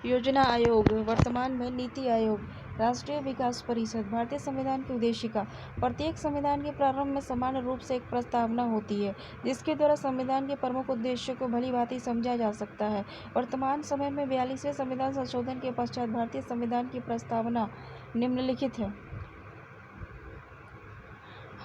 योजना आयोग, वर्तमान में नीति आयोग, राष्ट्रीय विकास परिषद। भारतीय संविधान की उद्देशिका। प्रत्येक संविधान के प्रारंभ में सामान्य रूप से एक प्रस्तावना होती है, जिसके द्वारा संविधान के प्रमुख उद्देश्यों को भलीभांति समझा जा सकता है। वर्तमान समय में 42वें संविधान संशोधन के पश्चात भारतीय संविधान की प्रस्तावना निम्नलिखित है।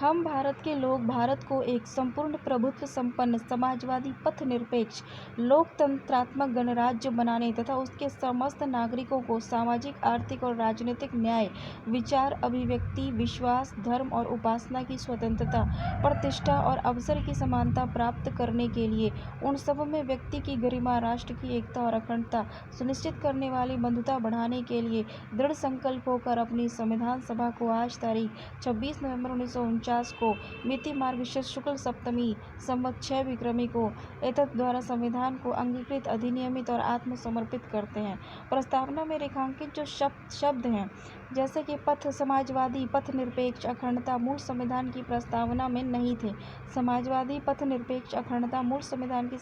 हम भारत के लोग भारत को एक संपूर्ण प्रभुत्व संपन्न समाजवादी पथ निरपेक्ष लोकतंत्रात्मक गणराज्य बनाने तथा उसके समस्त नागरिकों को सामाजिक आर्थिक और राजनीतिक न्याय, विचार अभिव्यक्ति, विश्वास, धर्म और उपासना की स्वतंत्रता, प्रतिष्ठा और अवसर की समानता प्राप्त करने के लिए उन सब में व्यक्ति की गरिमा, राष्ट्र की एकता और अखंडता सुनिश्चित करने वाली बंधुता बढ़ाने के लिए दृढ़ संकल्प होकर अपनी संविधान सभा को आज तारीख 26 नवंबर 1949 को मिति मार्गशीर्ष शुक्ल सप्तमी संवत 6 विक्रमी को एतत् द्वारा संविधान को अंगीकृत, अधिनियमित और आत्मसमर्पित करते हैं। प्रस्तावना में रेखांकित जो शब्द हैं जैसे कि पथ, समाजवादी, पथ निरपेक्ष, अखंडता मूल संविधान की प्रस्तावना में नहीं थे। समाजवादी, पथ निरपेक्ष, अखंडता मूल संविधान की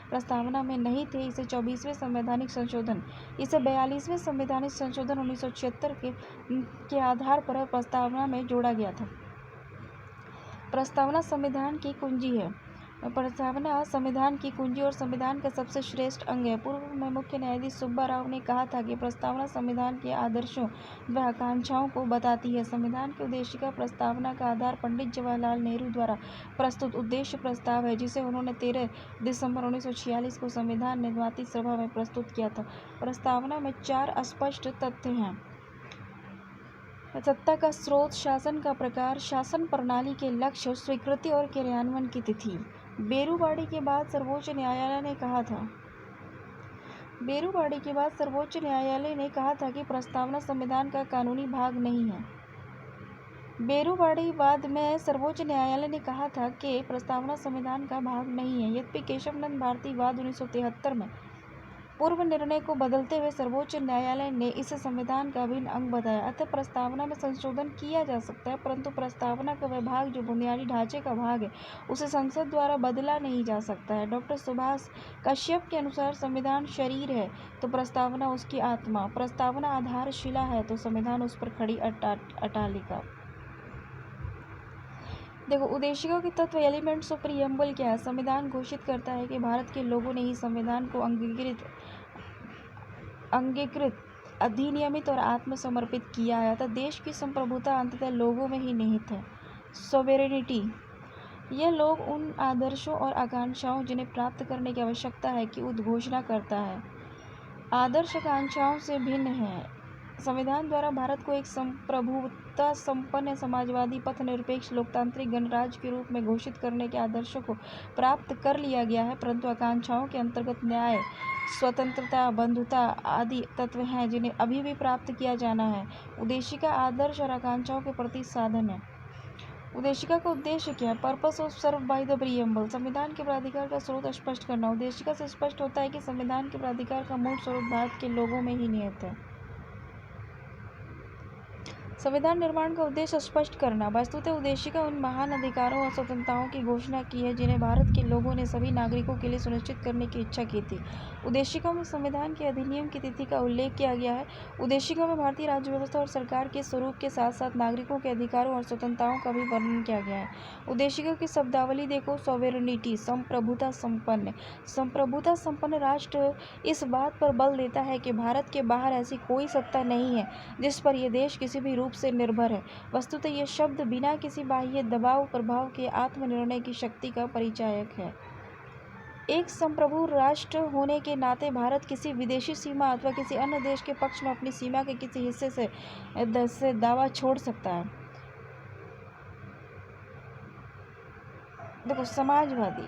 प्रस्तावना में नहीं थे। इसे 24वें संवैधानिक संशोधन, इसे 42वें संवैधानिक संशोधन 1976 के आधार पर प्रस्तावना में जोड़ा गया था। प्रस्तावना संविधान की कुंजी है। प्रस्तावना संविधान की कुंजी और संविधान का सबसे श्रेष्ठ अंग है। पूर्व में मुख्य न्यायाधीश सुब्बा राव ने कहा था कि प्रस्तावना संविधान के आदर्शों व आकांक्षाओं को बताती है। संविधान के उद्देशिका प्रस्तावना का आधार पंडित जवाहरलाल नेहरू द्वारा प्रस्तुत उद्देश्य प्रस्ताव है, जिसे उन्होंने 13 दिसंबर 1946 को संविधान निर्माती सभा में प्रस्तुत किया था। प्रस्तावना में 4 स्पष्ट तथ्य हैं। सत्ता का स्रोत, शासन का प्रकार, शासन प्रणाली के लक्ष्य, स्वीकृति और क्रियान्वयन की तिथि। बेरूवाड़ी के बाद सर्वोच्च न्यायालय ने कहा था कि प्रस्तावना संविधान का कानूनी भाग नहीं है। बेरूवाड़ी वाद में सर्वोच्च न्यायालय ने कहा था कि प्रस्तावना संविधान का भाग नहीं है। यद्यपि केशवनंद भारती वाद 1973 में पूर्व निर्णय को बदलते हुए सर्वोच्च न्यायालय ने इसे संविधान का अभिन्न अंग बताया। अतः प्रस्तावना में संशोधन किया जा सकता है, परंतु प्रस्तावना का वह भाग जो बुनियादी ढांचे का भाग है उसे संसद द्वारा बदला नहीं जा सकता है। डॉक्टर सुभाष कश्यप के अनुसार संविधान शरीर है तो प्रस्तावना उसकी आत्मा, प्रस्तावना आधारशिला है तो संविधान उस पर खड़ी अट्टालिका। देखो, उद्देशिका के तत्व, एलिमेंट्स ऑफ प्रीएम्बल क्या है? संविधान घोषित करता है कि भारत के लोगों ने ही संविधान को अंगीकृत, अधिनियमित और आत्मसमर्पित किया है, अतः देश की संप्रभुता अंततः लोगों में ही निहित है। सोवेरेनिटी, यह लोग उन आदर्शों और आकांक्षाओं जिन्हें प्राप्त करने की आवश्यकता है की उद्घोषणा करता है, आदर्श आकांक्षाओं से भिन्न है। संविधान द्वारा भारत को एक संप्रभुता संपन्न समाजवादी पथ निरपेक्ष लोकतांत्रिक गणराज्य के रूप में घोषित करने के आदर्शों को प्राप्त कर लिया गया है, परंतु आकांक्षाओं के अंतर्गत न्याय, स्वतंत्रता, बंधुता आदि तत्व हैं जिन्हें अभी भी प्राप्त किया जाना है। उद्देशिका आदर्श और आकांक्षाओं के प्रति साधन है। उद्देशिका का उद्देश्य क्या है? Purpose of serve by the preamble, संविधान के प्राधिकार का स्रोत स्पष्ट करना। उद्देशिका से स्पष्ट होता है कि संविधान के प्राधिकार का मूल स्वरूप भारत के लोगों में ही निहित है। संविधान निर्माण का उद्देश्य स्पष्ट करना। वस्तुतः उद्देशिका उन महान अधिकारों और स्वतंत्रताओं की घोषणा की है जिन्हें भारत के लोगों ने सभी नागरिकों के लिए सुनिश्चित करने की इच्छा की थी। उद्देशिका में संविधान के अधिनियम की तिथि का उल्लेख किया गया है। उद्देशिका में भारतीय राज्य व्यवस्था और सरकार के स्वरूप के साथ साथ नागरिकों के अधिकारों और स्वतंत्रताओं का भी वर्णन किया गया है। उद्देशिका की शब्दावली देखो। सॉवेरेनिटी, संप्रभुता संपन्न। संप्रभुता संपन्न राष्ट्र इस बात पर बल देता है कि भारत के बाहर ऐसी कोई सत्ता नहीं है जिस पर यह देश किसी भी रूप से निर्भर है। वस्तुतः यह शब्द बिना किसी बाह्य दबाव प्रभाव के आत्मनिर्णय की शक्ति का परिचायक है। एक संप्रभु राष्ट्र होने के नाते भारत किसी विदेशी सीमा अथवा किसी अन्य देश के पक्ष में अपनी सीमा के किसी हिस्से से दावा छोड़ सकता है। देखो, समाजवादी,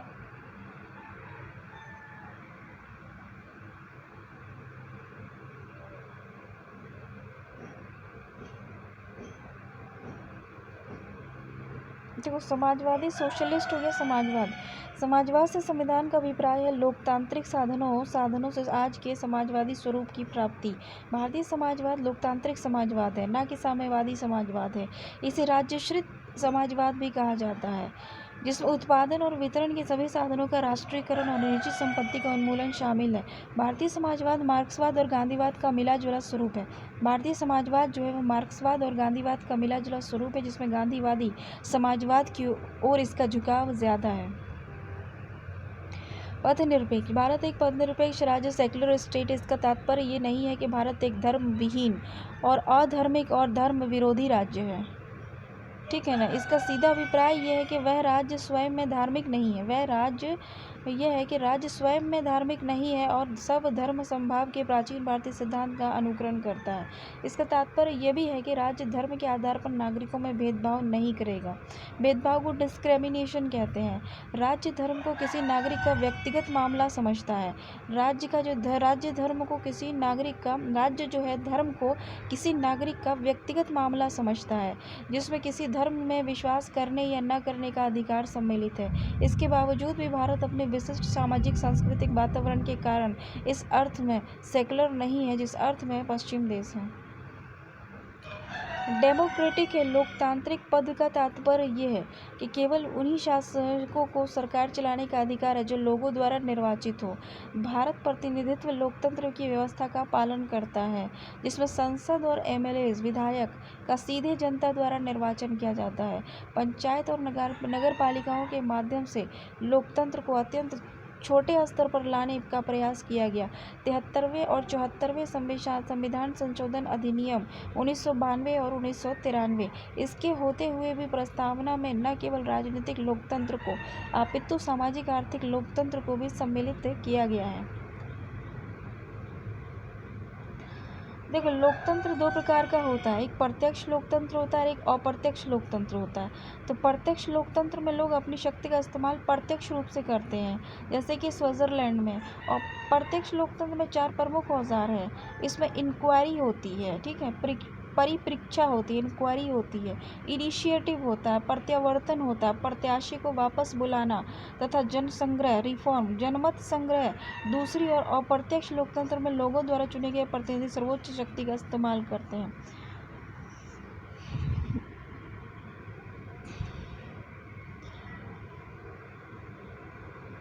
वो समाजवादी, सोशलिस्ट हो या समाजवाद। समाजवाद से संविधान का अभिप्राय है लोकतांत्रिक साधनों से आज के समाजवादी स्वरूप की प्राप्ति। भारतीय समाजवाद लोकतांत्रिक समाजवाद है, न कि साम्यवादी समाजवाद है। इसे राज्यश्रित समाजवाद भी कहा जाता है, जिसमें उत्पादन और वितरण के सभी साधनों का राष्ट्रीयकरण और निजी संपत्ति का उन्मूलन शामिल है। भारतीय समाजवाद मार्क्सवाद और गांधीवाद का मिला-जुला स्वरूप है। भारतीय समाजवाद जो है वो मार्क्सवाद और गांधीवाद का मिला-जुला स्वरूप है, जिसमें गांधीवादी समाजवाद की ओर इसका झुकाव ज़्यादा है। पथनिरपेक्ष भारत एक पथनिरपेक्ष राज्य, सेक्युलर स्टेट। इसका तात्पर्य ये नहीं है कि भारत एक धर्म विहीन और अधार्मिक और धर्म विरोधी राज्य है, ठीक है ना। इसका सीधा अभिप्राय यह है कि वह राज्य स्वयं में धार्मिक नहीं है। राज्य स्वयं में धार्मिक नहीं है और सब धर्म समभाव के प्राचीन भारतीय सिद्धांत का अनुकरण करता है। इसका तात्पर्य यह भी है कि राज्य धर्म के आधार पर नागरिकों में भेदभाव नहीं करेगा। भेदभाव को डिस्क्रिमिनेशन कहते हैं। राज्य धर्म को किसी नागरिक का व्यक्तिगत मामला समझता है। राज्य धर्म को किसी नागरिक का व्यक्तिगत मामला समझता है, जिसमें किसी धर्म में विश्वास करने या न करने का अधिकार सम्मिलित है। इसके बावजूद भी भारत अपने विशिष्ट सामाजिक सांस्कृतिक वातावरण के कारण इस अर्थ में सेकुलर नहीं है जिस अर्थ में पश्चिम देश है। डेमोक्रेटिक है। लोकतांत्रिक पद का तात्पर्य यह है कि केवल उन्हीं शासकों को सरकार चलाने का अधिकार है जो लोगों द्वारा निर्वाचित हो। भारत प्रतिनिधित्व लोकतंत्र की व्यवस्था का पालन करता है, जिसमें संसद और एमएलएज विधायक का सीधे जनता द्वारा निर्वाचन किया जाता है। पंचायत और नगर पालिकाओं के माध्यम से लोकतंत्र को अत्यंत छोटे स्तर पर लाने का प्रयास किया गया। 73वें और 74वें संविधान संशोधन अधिनियम 1992 और 1993 इसके होते हुए भी प्रस्तावना में न केवल राजनीतिक लोकतंत्र को अपितु सामाजिक आर्थिक लोकतंत्र को भी सम्मिलित किया गया है। देखो, लोकतंत्र दो प्रकार का होता है। एक प्रत्यक्ष लोकतंत्र होता है और एक अप्रत्यक्ष लोकतंत्र होता है। तो प्रत्यक्ष लोकतंत्र में लोग अपनी शक्ति का इस्तेमाल प्रत्यक्ष रूप से करते हैं, जैसे कि स्विट्जरलैंड में। और प्रत्यक्ष लोकतंत्र में 4 प्रमुख औजार हैं। इसमें इंक्वायरी होती है, ठीक है, परिपरीक्षा होती है, इंक्वायरी होती है, इनिशिएटिव होता है, प्रत्यावर्तन होता है, प्रत्याशी को वापस बुलाना, तथा जनसंग्रह रिफॉर्म जनमत संग्रह। दूसरी ओर अप्रत्यक्ष लोकतंत्र में लोगों द्वारा चुने गए प्रतिनिधि सर्वोच्च शक्ति का इस्तेमाल करते हैं।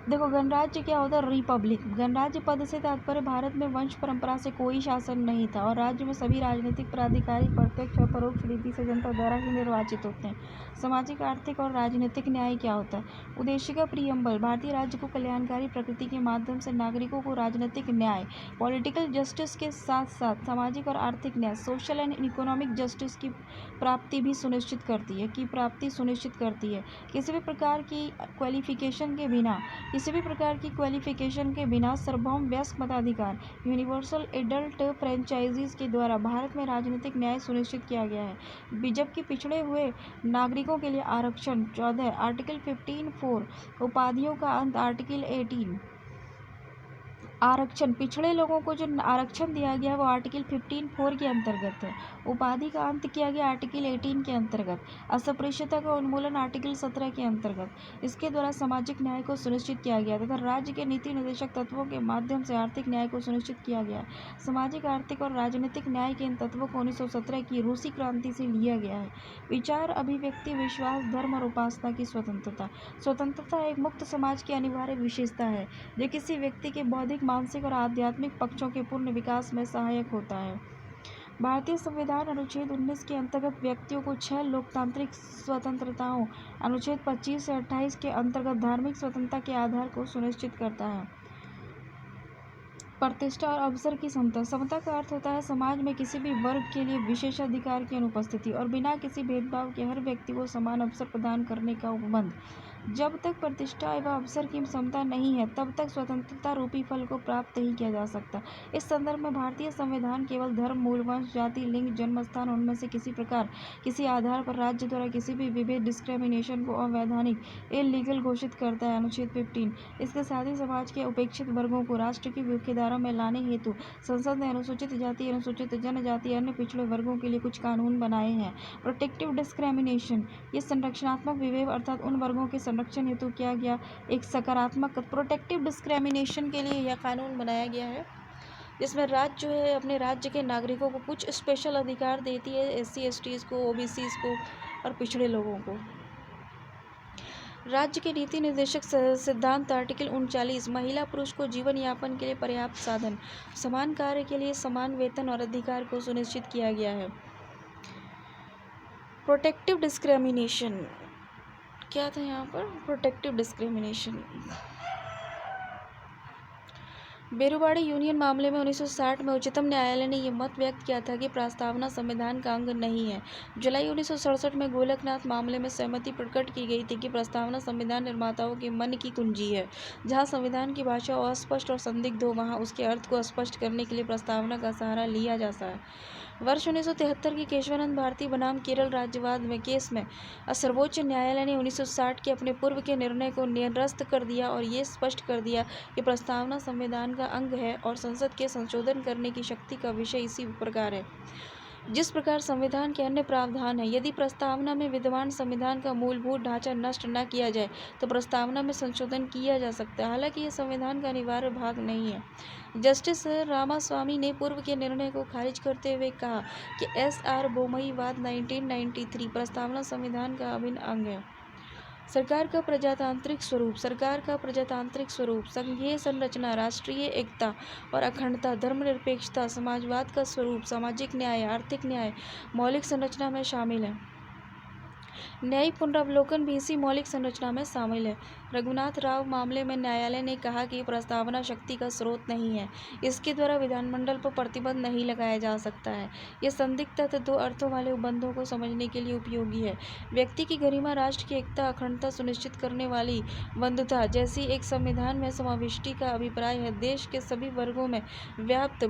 देखो, गणराज्य क्या होता है? रिपब्लिक। गणराज्य पद से तात्पर्य भारत में वंश परंपरा से कोई शासन नहीं था और राज्य में सभी राजनीतिक पदाधिकारी प्रत्यक्ष और परोक्ष रीति से जनता द्वारा ही निर्वाचित होते हैं। सामाजिक, आर्थिक और राजनीतिक न्याय क्या होता है? उद्देशिका प्रियम्बल भारतीय राज्य को कल्याणकारी प्रकृति के माध्यम से नागरिकों को राजनीतिक न्याय पॉलिटिकल जस्टिस के साथ साथ सामाजिक और आर्थिक न्याय सोशल एंड इकोनॉमिक जस्टिस की प्राप्ति भी सुनिश्चित करती है। किसी भी प्रकार की क्वालिफिकेशन के बिना सार्वभौम वयस्क मताधिकार यूनिवर्सल एडल्ट फ्रेंचाइजीज के द्वारा भारत में राजनीतिक न्याय सुनिश्चित किया गया है। जबकि पिछड़े हुए नागरिकों के लिए आरक्षण 14 आर्टिकल 15(4) उपाधियों का अंत आर्टिकल 18 आरक्षण पिछड़े लोगों को जो आरक्षण दिया गया है वो आर्टिकल 15(4) के अंतर्गत है। उपाधि का अंत किया गया आर्टिकल 18 के अंतर्गत। अस्पृश्यता का उन्मूलन आर्टिकल 17 के अंतर्गत। इसके द्वारा सामाजिक न्याय को सुनिश्चित किया गया तथा राज्य के नीति निर्देशक तत्वों के माध्यम से आर्थिक न्याय को सुनिश्चित किया गया। सामाजिक, आर्थिक और राजनीतिक न्याय के इन तत्वों को 1917 की रूसी क्रांति से लिया गया है। विचार, अभिव्यक्ति, विश्वास, धर्म और उपासना की स्वतंत्रता एक मुक्त समाज की अनिवार्य विशेषता है जो किसी व्यक्ति के बौद्धिक, मानसिक और आध्यात्मिक पक्षों के पूर्ण विकास में सहायक होता है। भारतीय संविधान अनुच्छेद 19 के अंतर्गत व्यक्तियों को 6 लोकतांत्रिक स्वतंत्रताओं, अनुच्छेद 25 से 28 के अंतर्गत धार्मिक स्वतंत्रता के आधार को सुनिश्चित करता है। प्रतिष्ठा और अवसर की समता का अर्थ होता है समाज में किसी भी वर्ग के लिए विशेषाधिकार की अनुपस्थिति और बिना किसी भेदभाव के हर व्यक्ति को समान अवसर प्रदान करने का उपबंध। जब तक प्रतिष्ठा एवं अवसर की समता नहीं है, तब तक स्वतंत्रता रूपी फल को प्राप्त नहीं किया जा सकता। इस संदर्भ में भारतीय संविधान केवल धर्म, मूल, वंश, जाति, लिंग, जन्म स्थान उनमें से किसी प्रकार, किसी आधार पर राज्य द्वारा किसी भी विभेद, डिस्क्रिमिनेशन को अवैधानिक, इल्लीगल घोषित करता है। अनुच्छेद 15। इसके साथ ही समाज के उपेक्षित वर्गों को राष्ट्र की मुख्यधारा में लाने हेतु संसद ने अनुसूचित जाति, अनुसूचित जनजाति, अन्य पिछड़े वर्गों के लिए कुछ कानून बनाए हैं। प्रोटेक्टिव डिस्क्रिमिनेशन, ये संरक्षणात्मक विवेक अर्थात उन वर्गों के संरक्षण हेतु किया गया एक सकारात्मक। प्रोटेक्टिव डिस्क्रिमिनेशन के लिए यह कानून बनाया गया है जिसमें राज्य जो है अपने राज्य के नागरिकों को कुछ स्पेशल अधिकार देती है, SC STs को, OBCs को और पिछड़े लोगों को। राज्य के नीति निर्देशक सिद्धांत आर्टिकल 39, महिला पुरुष को जीवन यापन के लिए पर्याप्त साधन, समान कार्य के लिए समान वेतन और अधिकार को सुनिश्चित किया गया है। प्रोटेक्टिव डिस्क्रिमिनेशन क्या था यहाँ पर? प्रोटेक्टिव डिस्क्रिमिनेशन बेरुवाड़ी यूनियन मामले में 1960 में उच्चतम न्यायालय ने यह मत व्यक्त किया था कि प्रस्तावना संविधान का अंग नहीं है। जुलाई 1967 में गोलकनाथ मामले में सहमति प्रकट की गई थी कि प्रस्तावना संविधान निर्माताओं के मन की कुंजी है। जहां संविधान की भाषा अस्पष्ट और संदिग्ध हो, वहां उसके अर्थ को स्पष्ट करने के लिए प्रस्तावना का सहारा लिया जाता है। वर्ष 1973 की केशवानंद भारती बनाम केरल राज्यवाद में केस में सर्वोच्च न्यायालय ने 1960 के अपने पूर्व के निर्णय को निरस्त कर दिया और ये स्पष्ट कर दिया कि प्रस्तावना संविधान का अंग है और संसद के संशोधन करने की शक्ति का विषय इसी प्रकार है जिस प्रकार संविधान के अन्य प्रावधान है। यदि प्रस्तावना में विद्यमान संविधान का मूलभूत ढांचा नष्ट न किया जाए तो प्रस्तावना में संशोधन किया जा सकता है, हालांकि यह संविधान का अनिवार्य भाग नहीं है। जस्टिस रामास्वामी ने पूर्व के निर्णय को खारिज करते हुए कहा कि SR बोमईवाद 1993 प्रस्तावना संविधान का अभिन्न अंग है। सरकार का प्रजातांत्रिक स्वरूप, संघीय संरचना, राष्ट्रीय एकता और अखंडता, धर्मनिरपेक्षता, समाजवाद का स्वरूप, सामाजिक न्याय, आर्थिक न्याय मौलिक संरचना में शामिल है। न्यायिक पुनरावलोकन भी इसी मौलिक संरचना में शामिल है। रघुनाथ राव मामले में न्यायालय ने कहा कि प्रस्तावना शक्ति का स्रोत नहीं है, इसके द्वारा विधानमंडल पर प्रतिबंध नहीं लगाया जा सकता है। यह संदिग्ध तथ्य दो अर्थों वाले उपबंधों को समझने के लिए उपयोगी है। व्यक्ति की गरिमा, राष्ट्र की एकता, अखंडता सुनिश्चित करने वाली बंधुता जैसी एक संविधान में समाविष्टि का अभिप्राय है। देश के सभी वर्गों में व्याप्त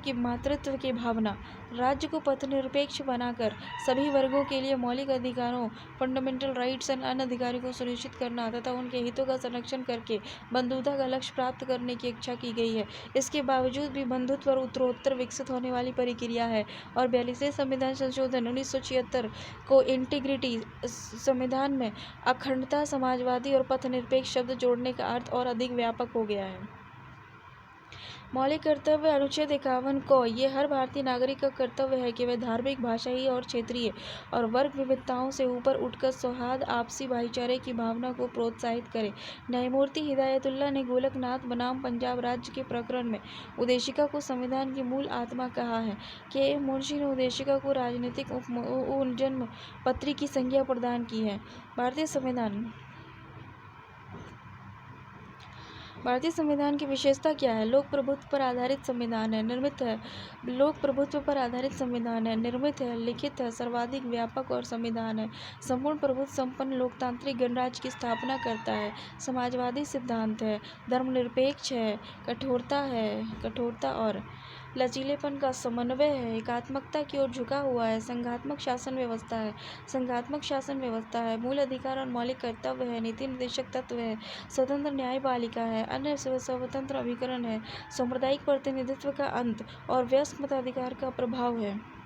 मातृत्व की भावना, राज्य को पथनिरपेक्ष बनाकर सभी वर्गों के लिए मौलिक अधिकारों, फंडामेंटल राइट्स एंड अन्य अधिकारों को सुनिश्चित करना तथा उनके हितों का संरक्षण करके बंधुता का लक्ष्य प्राप्त करने की इच्छा की गई है। इसके बावजूद भी बंधुत्व और उत्तरोत्तर विकसित होने वाली प्रक्रिया है और 42वें संविधान संशोधन 1976 को इंटीग्रिटी संविधान में अखंडता, समाजवादी और पथनिरपेक्ष शब्द जोड़ने का अर्थ और अधिक व्यापक हो गया है। मौलिक कर्तव्य अनुच्छेद 51 को ये हर भारतीय नागरिक का कर्तव्य है कि वह धार्मिक, भाषाई और क्षेत्रीय और वर्ग विविधताओं से ऊपर उठकर सौहार्द, आपसी भाईचारे की भावना को प्रोत्साहित करे। न्यायमूर्ति हिदायतुल्लाह ने गोलकनाथ बनाम पंजाब राज्य के प्रकरण में उद्देशिका को संविधान की मूल आत्मा कहा है। KM मुंशी ने उद्देशिका को राजनीतिक जन्म पत्री की संज्ञा प्रदान की है। भारतीय संविधान की विशेषता क्या है? लोक प्रभुत्व पर आधारित संविधान है, निर्मित है, लिखित है, सर्वाधिक व्यापक और संविधान है, संपूर्ण प्रभुत्व संपन्न लोकतांत्रिक गणराज्य की स्थापना करता है, समाजवादी सिद्धांत है, धर्मनिरपेक्ष है, कठोरता और लचीलेपन का समन्वय है, एकात्मकता की ओर झुका हुआ है, संघात्मक शासन व्यवस्था है, मूल अधिकार और मौलिक कर्तव्य है, नीति निर्देशक तत्व है, स्वतंत्र न्यायपालिका है, अन्य स्वतंत्र अभिकरण है, सांप्रदायिक प्रतिनिधित्व का अंत और वयस्क मताधिकार का प्रभाव है।